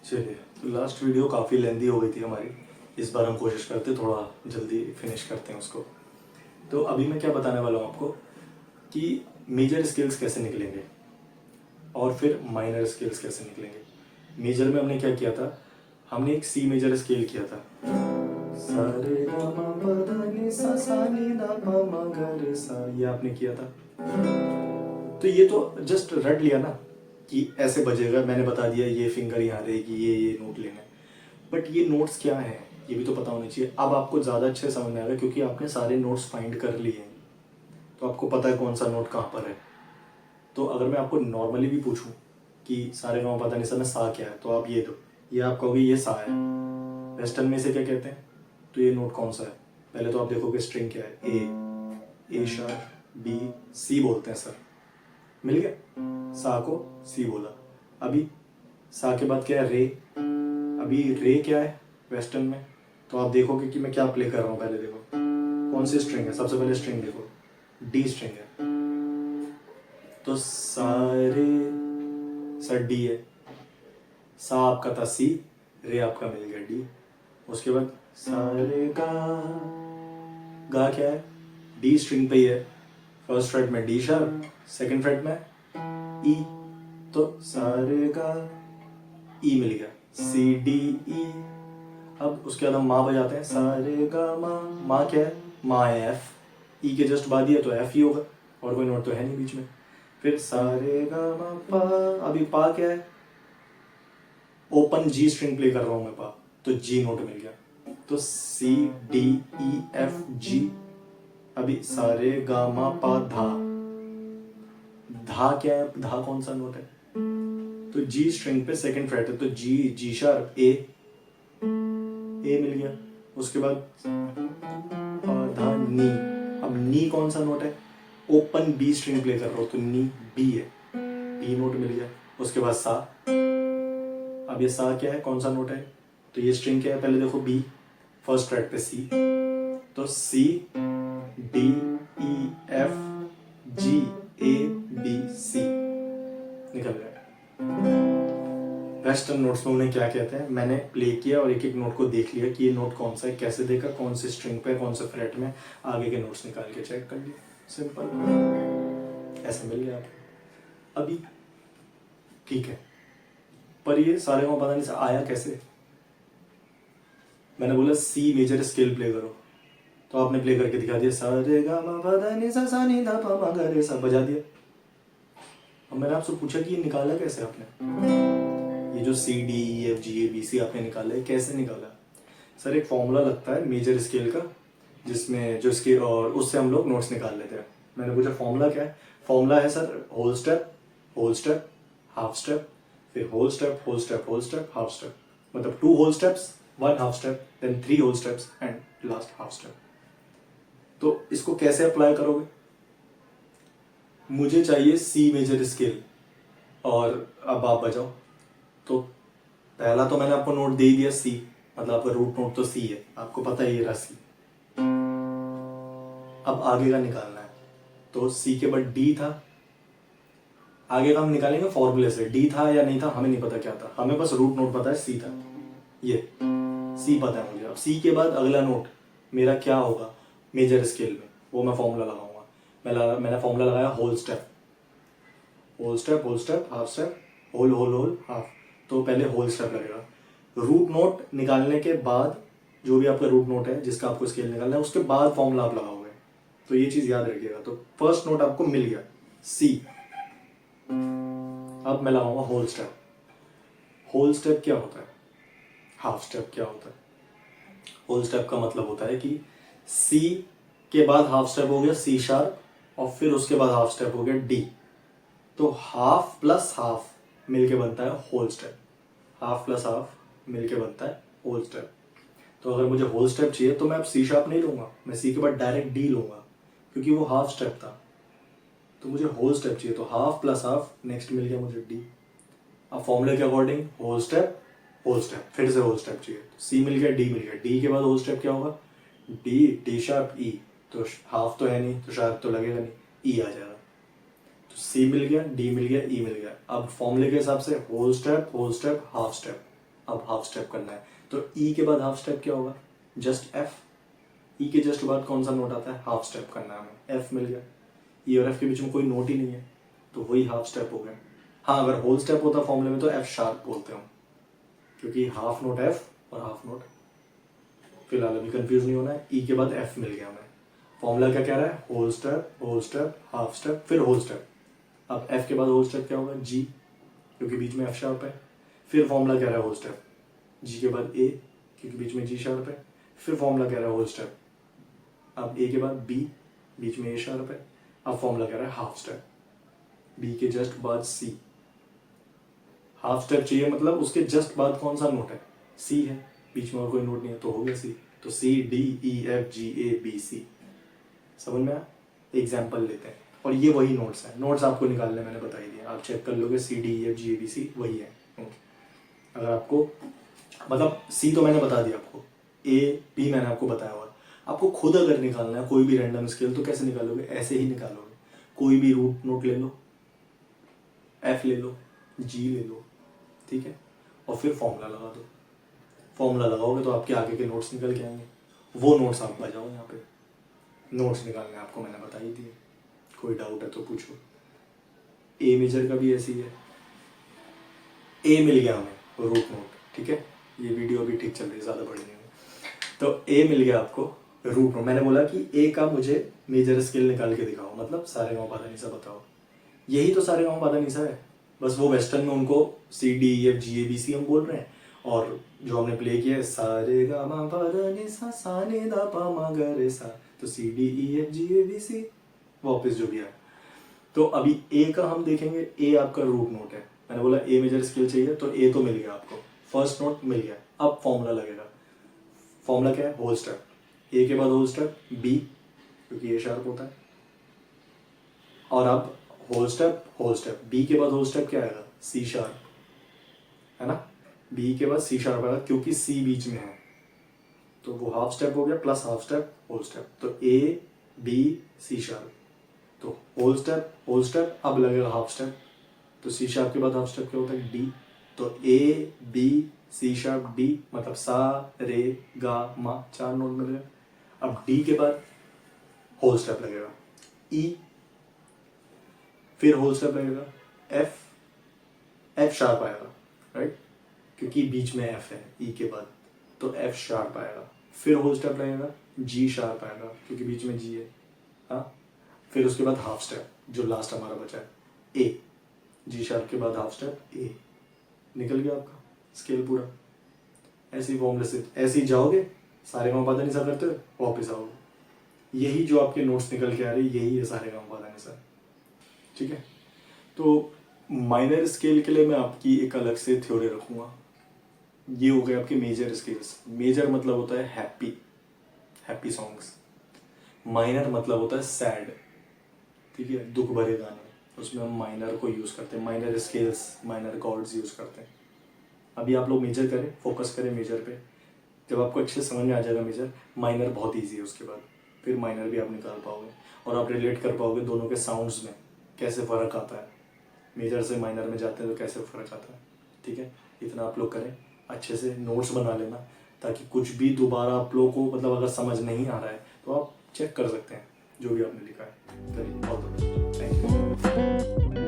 चलिए, तो last video काफ़ी लेंदी हो गई थी हमारी। इस बार हम कोशिश करते हैं थोड़ा जल्दी फिनिश करते हैं उसको। तो अभी मैं क्या बताने वाला हूँ आपको कि मेजर स्केल्स कैसे निकलेंगे और फिर माइनर स्केल्स कैसे निकलेंगे। मेजर में हमने क्या किया था, हमने एक सी मेजर स्केल किया था। सा रे गा मा पा धा नि सा नी धा पा मा गा रे सा, ये आपने किया था। तो ये तो जस्ट रट लिया ना कि ऐसे बजेगा, मैंने बता दिया ये फिंगर यहाँ रहेगी, ये नोट लेना है। बट ये नोट्स क्या है ये भी तो पता होना चाहिए। अब आपको ज़्यादा अच्छे समझ में आएगा क्योंकि आपने सारे नोट्स फाइंड कर लिए हैं, तो आपको पता है कौन सा नोट कहाँ पर है। तो अगर मैं आपको नॉर्मली भी पूछूं कि सारे गाँव पता नहीं सर में सा क्या है, तो आप ये दो, ये आप कहोगे ये सा है। वेस्टर्न में से क्या कहते हैं, तो ये नोट कौन सा है। पहले तो आप देखोगे स्ट्रिंग क्या है, ए शार्प बी सी बोलते हैं सर, मिल गया। सा को सी बोला। अभी सा के बाद क्या है, रे। अभी रे क्या है वेस्टर्न में, तो आप देखोगे कि मैं क्या प्ले कर रहा हूँ। पहले देखो कौन सी स्ट्रिंग है, सबसे पहले स्ट्रिंग देखो, डी स्ट्रिंग है। तो सारे सर डी है, सा आपका था सी, रे आपका मिल गया डी। उसके बाद सारे गा क्या है, डी स्ट्रिंग पे ही है। फर्स्ट फ्रेट में डी शार्प, सेकंड फ्रेट में ई, तो सारे गा ई मिल गया, सी डी ई। अब उसके बाद हम माँ बजाते हैं, सारे गा माँ। माँ क्या है, माँ है एफ, ई के जस्ट बाद ही है तो एफ ही होगा, और कोई नोट तो है नहीं बीच में। फिर सारे गा माँ पा। अभी पा क्या है, ओपन जी स्ट्रिंग प्ले कर रहा हूँ मैं पा, तो जी नोट मिल गया। तो सी डी ई एफ जी। अभी सारे गा मा पा धा। धा क्या है, धा कौन सा नोट है, तो जी स्ट्रिंग पे सेकंड फ्रेट है, तो जी जी शार्प ए मिल गया। उसके बाद धा नी। अब नी कौन सा नोट है, ओपन बी स्ट्रिंग प्ले कर रहा हूं तो नी बी है, बी नोट मिल गया। उसके बाद सा। अब ये सा क्या है, कौन सा नोट है, तो ये स्ट्रिंग क्या है, पहले देखो बी, फर्स्ट फ्रेट पे सी, तो C D E F G A B C निकल गया। वेस्टर्न नोट्स में उन्हें क्या कहते हैं, मैंने प्ले किया और एक एक नोट को देख लिया कि ये नोट कौन सा है, कैसे देखा, कौन से स्ट्रिंग पे, कौन से फ्रेट में, आगे के नोट्स निकाल के चेक कर लिए। सिंपल, ऐसे मिल गया आपको। अभी ठीक है, पर ये सारे को पता नहीं सा आया कैसे। मैंने बोला सी मेजर स्केल प्ले करो, तो आपने प्ले करके दिखा दिया, सा रे गा मा पा धा नि सा नी धा पा मा गा रे सा, बजा दिया। अब मैंने आपसे पूछा कि ये निकाला कैसे आपने, ये जो C D E F G A B C आपने निकाला है, कैसे निकाला। सर एक फॉर्मूला लगता है मेजर स्केल का, जिसमें जो स्केल, और उससे हम लोग नोट्स निकाल लेते हैं। मैंने पूछा फॉर्मूला क्या है, फॉर्मूला है sir whole step half step, फिर whole step whole step whole step half step, मतलब 2 whole steps 1 half step then 3 whole steps and last half step. तो इसको कैसे अप्लाई करोगे, मुझे चाहिए सी मेजर स्केल और अब आप बजाओ। तो पहला तो मैंने आपको नोट दे ही दिया सी, मतलब आपका रूट नोट तो सी है, आपको पता है ये रहा सी। अब आगे का निकालना है, तो सी के बाद डी था, आगे का हम निकालेंगे फॉर्मूले से। डी था या नहीं था हमें नहीं पता क्या था, हमें बस रूट नोट पता है सी था, ये सी पता है मुझे। अब सी के बाद अगला नोट मेरा क्या होगा मेजर स्केल में, वो मैं फॉर्मूला लगाऊंगा। मैंने फॉर्मूला लगाया whole step half step whole whole whole half, तो पहले होल स्टेप लगेगा। रूट नोट निकालने के बाद, जो भी आपका रूट नोट है जिसका आपको स्केल निकालना है, उसके बाद फॉर्मूला आप लगाओगे, तो ये चीज याद रखिएगा। तो फर्स्ट नोट आपको मिल गया सी, अब मैं लगाऊंगा होल स्टेप। होल स्टेप क्या होता है, हाफ स्टेप क्या होता है। होल स्टेप का मतलब होता है कि सी के बाद हाफ स्टेप हो गया सी शार्प, और फिर उसके बाद हाफ स्टेप हो गया डी, तो हाफ प्लस हाफ मिलके बनता है whole step, half plus half मिलके बनता है होल स्टेप। तो अगर मुझे होल स्टेप चाहिए तो मैं अब सी शार्प नहीं लूंगा, मैं सी के बाद डायरेक्ट डी लूंगा, क्योंकि वो हाफ स्टेप था। तो मुझे होल स्टेप चाहिए, तो हाफ प्लस हाफ, नेक्स्ट मिल गया मुझे डी। अब फॉर्मूले के अकॉर्डिंग होल स्टेप फिर से होल स्टेप चाहिए, तो सी मिल गया डी मिल गया, डी के बाद होल स्टेप क्या होगा, डी शार्प ई, तो हाफ तो है नहीं तो शार्प तो लगेगा नहीं, ई आ जाएगा। तो सी मिल गया डी मिल गया ई मिल गया। अब फॉर्मूले के हिसाब से होल स्टेप हाफ स्टेप, अब हाफ स्टेप करना है, तो ई के बाद हाफ स्टेप क्या होगा, जस्ट एफ। ई के जस्ट बाद कौन सा नोट आता है, हाफ स्टेप करना है हमें, एफ मिल गया। ई और एफ के बीच में कोई नोट ही नहीं है, तो वही हाफ स्टेप हो गया। हाँ, अगर होल स्टेप होता फॉर्मूले में तो एफ शार्प बोलते हैं, क्योंकि हाफ नोट एफ और हाफ नोट। फिलहाल अभी कंफ्यूज नहीं होना है, ई के बाद एफ मिल गया हमें। फॉर्मूला क्या कह रहा है, होल स्टेप, हाफ स्टेप, फिर होल स्टेप। अब एफ के बाद होल स्टेप क्या होगा, जी, क्योंकि बीच में एफ शार्प है। फिर फॉर्मूला कह रहा है होल स्टेप, जी के बाद ए, क्योंकि बीच में जी शार्प है। फिर फॉर्मूला कह रहा है होल स्टेप, अब ए के बाद बी, बीच में ए शार्प है। अब फॉर्मूला कह रहा है हाफ स्टेप, बी के जस्ट बाद सी। हाफ स्टेप चाहिए मतलब उसके जस्ट बाद कौन सा नोट है, सी है, बीच में और कोई नोट नहीं है, तो हो गया सी। तो C D E F G A B C, समझ में आया। एग्जाम्पल लेते हैं, और ये वही नोट्स हैं, नोट्स आपको निकालने मैंने बता ही दिया, आप चेक कर लोगे, C D E F G A B C वही है नोट। अगर आपको मतलब सी तो मैंने बता दिया आपको, ए बी मैंने आपको बताया, और आपको खुद अगर निकालना है कोई भी रैंडम स्केल तो कैसे निकालोगे, ऐसे ही निकालोगे। कोई भी रूट नोट ले लो, एफ ले लो, जी ले लो, ठीक है, और फिर फॉर्मूला लगा दो। फॉर्मूला लगाओगे तो आपके आगे के नोट्स निकल के आएंगे, वो नोट्स आप बजाओ। यहाँ पे नोट्स निकालने आपको मैंने बता ही दिए, कोई डाउट है तो पूछो। ए मेजर का भी ऐसी है, ए मिल गया हमें रूट नोट, ठीक है, ये वीडियो अभी ठीक चल रही है, ज़्यादा बड़ी नहीं है। तो ए मिल गया आपको रूट नोट, मैंने बोला कि ए का मुझे मेजर स्केल निकाल के दिखाओ, मतलब सारे गाँव पादा निशा बताओ। यही तो सारे गाँव पादा निशा है, बस वो वेस्टर्न में उनको C D E F G A B C हम बोल रहे हैं, और जो हमने प्ले किया है सारे गा मा पा दा नि सा सा नि दा पा मा गा रे सा, तो C D E F G A B C वापस जो भी है। तो अभी ए का हम देखेंगे, ए आपका रूट नोट है, मैंने बोला ए मेजर स्केल चाहिए, तो ए तो मिल गया आपको, फर्स्ट नोट मिल गया। अब फॉर्मूला लगेगा, फॉर्मूला क्या है, होल स्टेप, ए के बाद होल स्टेप बी, क्योंकि ए शार्प होता है, और अब होल स्टेप बी के बाद होल स्टेप क्या आएगा, सी शार्प, है ना, बी के बाद सी शार्प आएगा क्योंकि सी बीच में है, तो वो हाफ स्टेप हो गया plus half step whole step, तो ए बी सी शार्प, तो होल स्टेप अब लगेगा हाफ स्टेप, तो सी शार्प के बाद हाफ स्टेप क्या होता है, डी, तो A B C sharp D, मतलब सा रे गा मा, 4 नोट मिल गए। अब डी के बाद होल स्टेप लगेगा, ई, फिर होल स्टेप लगेगा, एफ शार्प आएगा, राइट, क्योंकि बीच में एफ है ई के बाद, तो एफ शार्प आएगा। फिर होल स्टेप लगेगा, जी शार्प आएगा क्योंकि बीच में जी है, हाँ। फिर उसके बाद हाफ स्टेप, जो लास्ट हमारा बचा है, ए, जी शार्प के बाद हाफ स्टेप ए, निकल गया आपका स्केल पूरा। ऐसी फॉर्मूले से ऐसे ही जाओगे, सारे गाँव पादा निशा करते हो वापस आओगे, यही जो आपके नोट्स निकल के आ रही है, यही है सारे गाँव पादा निशा, ठीक है। तो माइनर स्केल के लिए मैं आपकी एक अलग से थ्योरी रखूँगा। ये हो गए आपके मेजर स्केल्स। मेजर मतलब होता है हैप्पी सॉन्ग्स, माइनर मतलब होता है सैड, ठीक है, दुख भरे गाने, उसमें हम माइनर को यूज़ करते हैं, minor scales, minor chords use करते हैं। अभी आप लोग मेजर करें, फोकस करें मेजर पे, जब आपको अच्छे से समझ में आ जाएगा मेजर, माइनर बहुत ईजी है, उसके बाद फिर माइनर भी आप निकाल पाओगे, और आप रिलेट कर पाओगे दोनों के साउंड्स में कैसे फ़र्क आता है, मेजर से माइनर में जाते हैं तो कैसे फ़र्क आता है, ठीक है। इतना आप लोग करें, अच्छे से नोट्स बना लेना, ताकि कुछ भी दोबारा आप लोगों को मतलब अगर समझ नहीं आ रहा है तो आप चेक कर सकते हैं जो भी आपने लिखा है। चलिए, all the best, thank you.